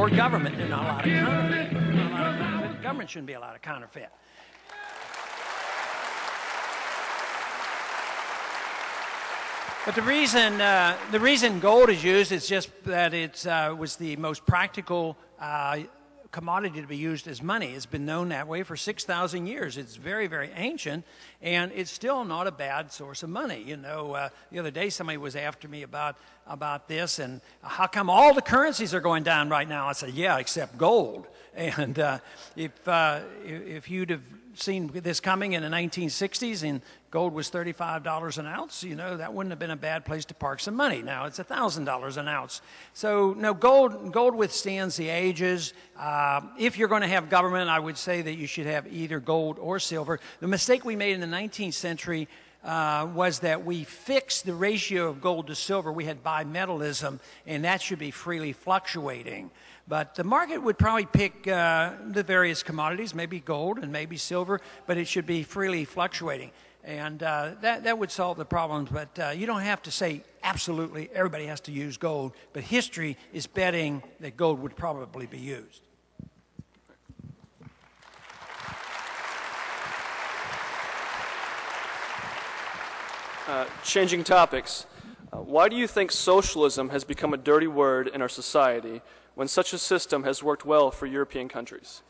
more government and not a lot of counterfeit. Government shouldn't be allowed to counterfeit. But the reason gold is used is just that it was the most practical commodity to be used as money. It's been known that way for 6,000 years. It's very, very ancient, and it's still not a bad source of money. You know, the other day somebody was after me about this, and how come all the currencies are going down right now? I said, yeah, except gold. And if you'd have seen this coming in the 1960s and gold was $35 an ounce, you know, that wouldn't have been a bad place to park some money. Now it's $1,000 an ounce. So no, gold withstands the ages. If you're going to have government, I would say that you should have either gold or silver. The mistake we made in the 19th century was that we fixed the ratio of gold to silver. We had bimetallism, and that should be freely fluctuating. But the market would probably pick the various commodities, maybe gold and maybe silver, but it should be freely fluctuating. And that would solve the problems. But you don't have to say absolutely everybody has to use gold. But history is betting that gold would probably be used. Changing topics. Why do you think socialism has become a dirty word in our society when such a system has worked well for European countries?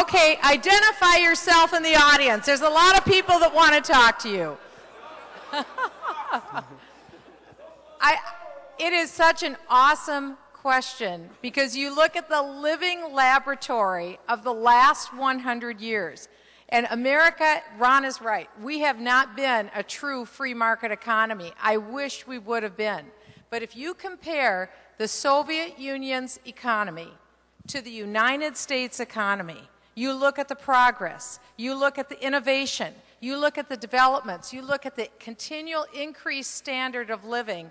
Okay, identify yourself in the audience. There's a lot of people that want to talk to you. It is such an awesome question because you look at the living laboratory of the last 100 years. And America, Ron is right, we have not been a true free market economy. I wish we would have been. But if you compare the Soviet Union's economy to the United States economy, you look at the progress, you look at the innovation, you look at the developments, you look at the continual increased standard of living,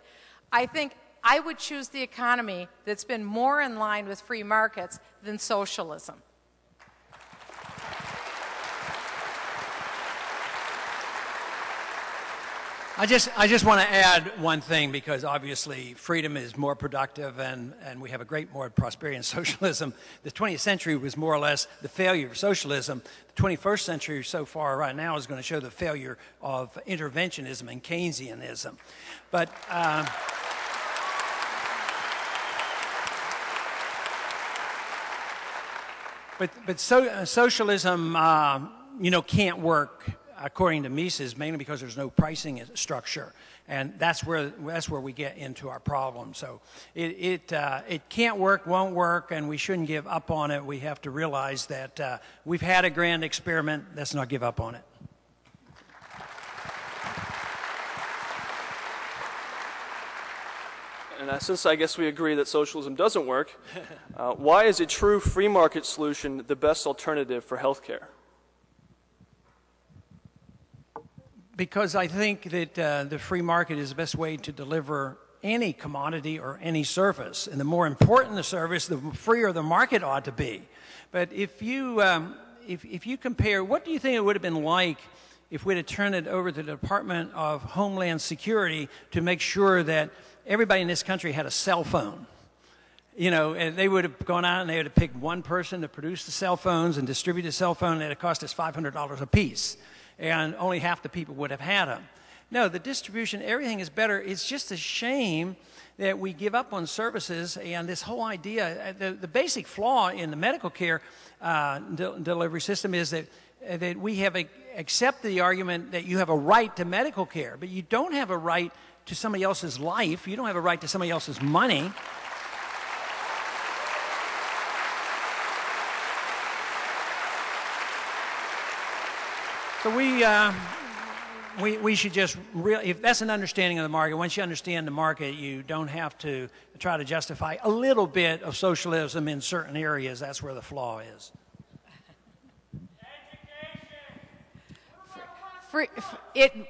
I think I would choose the economy that's been more in line with free markets than socialism. I just want to add one thing because obviously freedom is more productive and we have a great more prosperity in socialism. The 20th century was more or less the failure of socialism. The 21st century so far right now is going to show the failure of interventionism and Keynesianism. But socialism, can't work according to Mises, mainly because there's no pricing structure, and that's where we get into our problem. So it can't work, won't work, and we shouldn't give up on it. We have to realize that we've had a grand experiment. Let's not give up on it. And since I guess we agree that socialism doesn't work, why is a true free market solution the best alternative for healthcare? Because I think that the free market is the best way to deliver any commodity or any service. And the more important the service, the freer the market ought to be. But if you compare, what do you think it would have been like if we'd have turned it over to the Department of Homeland Security to make sure that everybody in this country had a cell phone? You know, and they would have gone out and they would have picked one person to produce the cell phones and distribute the cell phone, and it would cost us $500 a piece. And only half the people would have had them. No, the distribution, everything is better. It's just a shame that we give up on services and this whole idea. The basic flaw in the medical care delivery system is that we have accept the argument that you have a right to medical care, but you don't have a right to somebody else's life. You don't have a right to somebody else's money. So we should just really, if that's an understanding of the market, once you understand the market, you don't have to try to justify a little bit of socialism in certain areas. That's where the flaw is.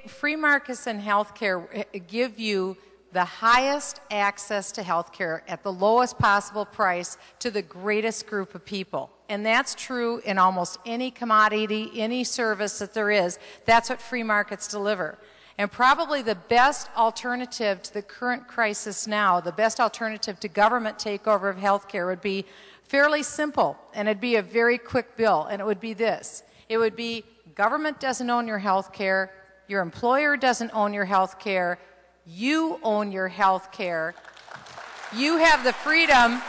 Free markets and healthcare give you the highest access to healthcare at the lowest possible price to the greatest group of people. And that's true in almost any commodity, any service that there is. That's what free markets deliver. And probably the best alternative to the current crisis now, the best alternative to government takeover of healthcare would be fairly simple, and it'd be a very quick bill, and it would be this. It would be government doesn't own your healthcare, your employer doesn't own your healthcare, you own your healthcare. You have the freedom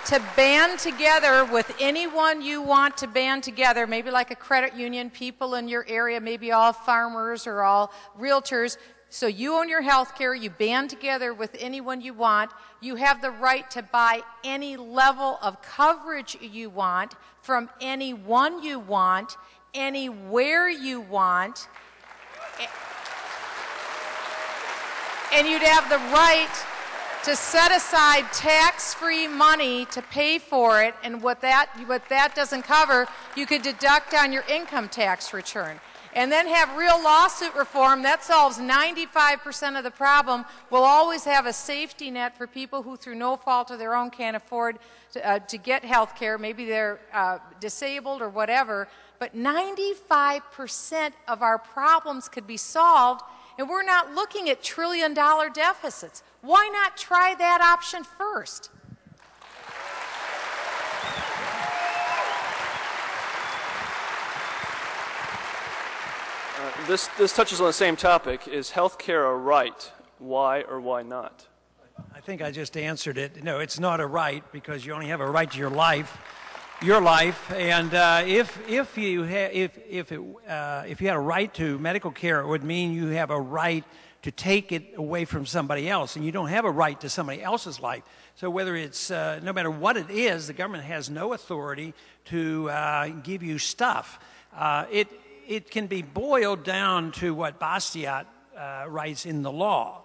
to band together with anyone you want to band together, maybe like a credit union, people in your area, maybe all farmers or all realtors. So you own your health care, you band together with anyone you want. You have the right to buy any level of coverage you want from anyone you want, anywhere you want. And you'd have the right to set aside tax-free money to pay for it, and what that doesn't cover, you could deduct on your income tax return. And then have real lawsuit reform. That solves 95% of the problem. We'll always have a safety net for people who, through no fault of their own, can't afford to get health care. Maybe they're disabled or whatever. But 95% of our problems could be solved, and we're not looking at trillion-dollar deficits. Why not try that option first? This touches on the same topic. Is health care a right? Why or why not? I think I just answered it. No, it's not a right, because you only have a right to your life, and if you had a right to medical care, it would mean you have a right to take it away from somebody else, and you don't have a right to somebody else's life. So whether it's no matter what it is, the government has no authority to give you stuff. It can be boiled down to what Bastiat writes in the law.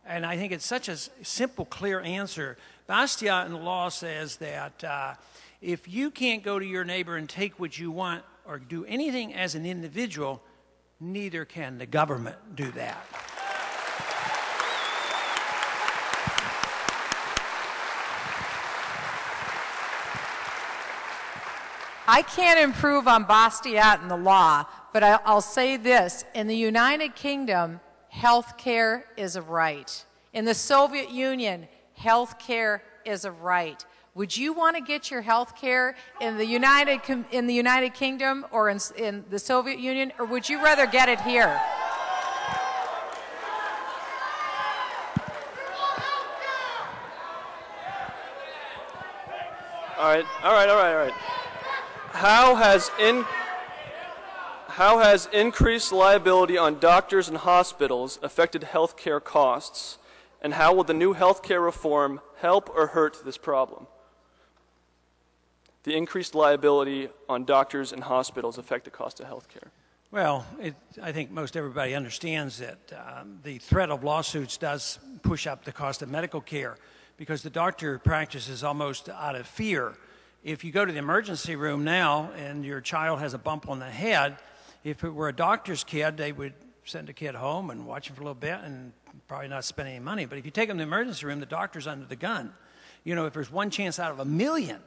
And I think it's such a simple, clear answer. Bastiat in the law says that if you can't go to your neighbor and take what you want or do anything as an individual, neither can the government do that. I can't improve on Bastiat in the law, but I'll say this. In the United Kingdom, health care is a right. In the Soviet Union, health care is a right. Would you want to get your health care in the United Kingdom or in the Soviet Union, or would you rather get it here? All right. How has increased liability on doctors and hospitals affected health care costs, and how will the new health care reform help or hurt this problem? The increased liability on doctors and hospitals affect the cost of health care. Well, I think most everybody understands that the threat of lawsuits does push up the cost of medical care, because the doctor practices almost out of fear. If you go to the emergency room now and your child has a bump on the head, if it were a doctor's kid, they would send the kid home and watch him for a little bit and probably not spend any money. But if you take him to the emergency room, the doctor's under the gun. You know, if there's one chance out of a million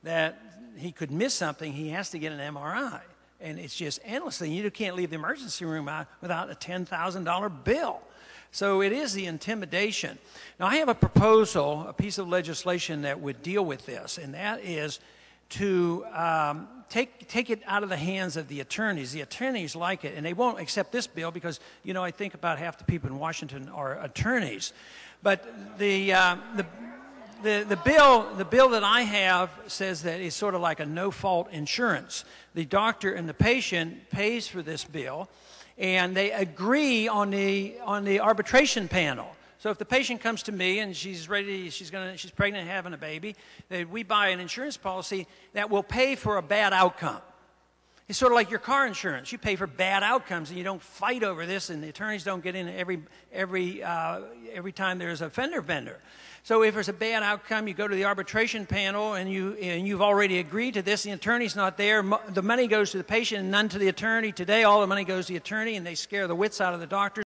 that he could miss something, he has to get an MRI. And it's just endlessly. You can't leave the emergency room out without a $10,000 bill. So it is the intimidation. Now, I have a proposal, a piece of legislation that would deal with this, and that is to take it out of the hands of the attorneys. The attorneys like it, and they won't accept this bill because, you know, I think about half the people in Washington are attorneys. But the bill that I have says that it's sort of like a no-fault insurance. The doctor and the patient pays for this bill, and they agree on the arbitration panel. So if the patient comes to me and she's pregnant and having a baby, we buy an insurance policy that will pay for a bad outcome. It's sort of like your car insurance. You pay for bad outcomes, and you don't fight over this, and the attorneys don't get in every time there's a fender bender. So if there's a bad outcome, you go to the arbitration panel, and you've already agreed to this. The attorney's not there. The money goes to the patient and none to the attorney. Today, all the money goes to the attorney, and they scare the wits out of the doctors.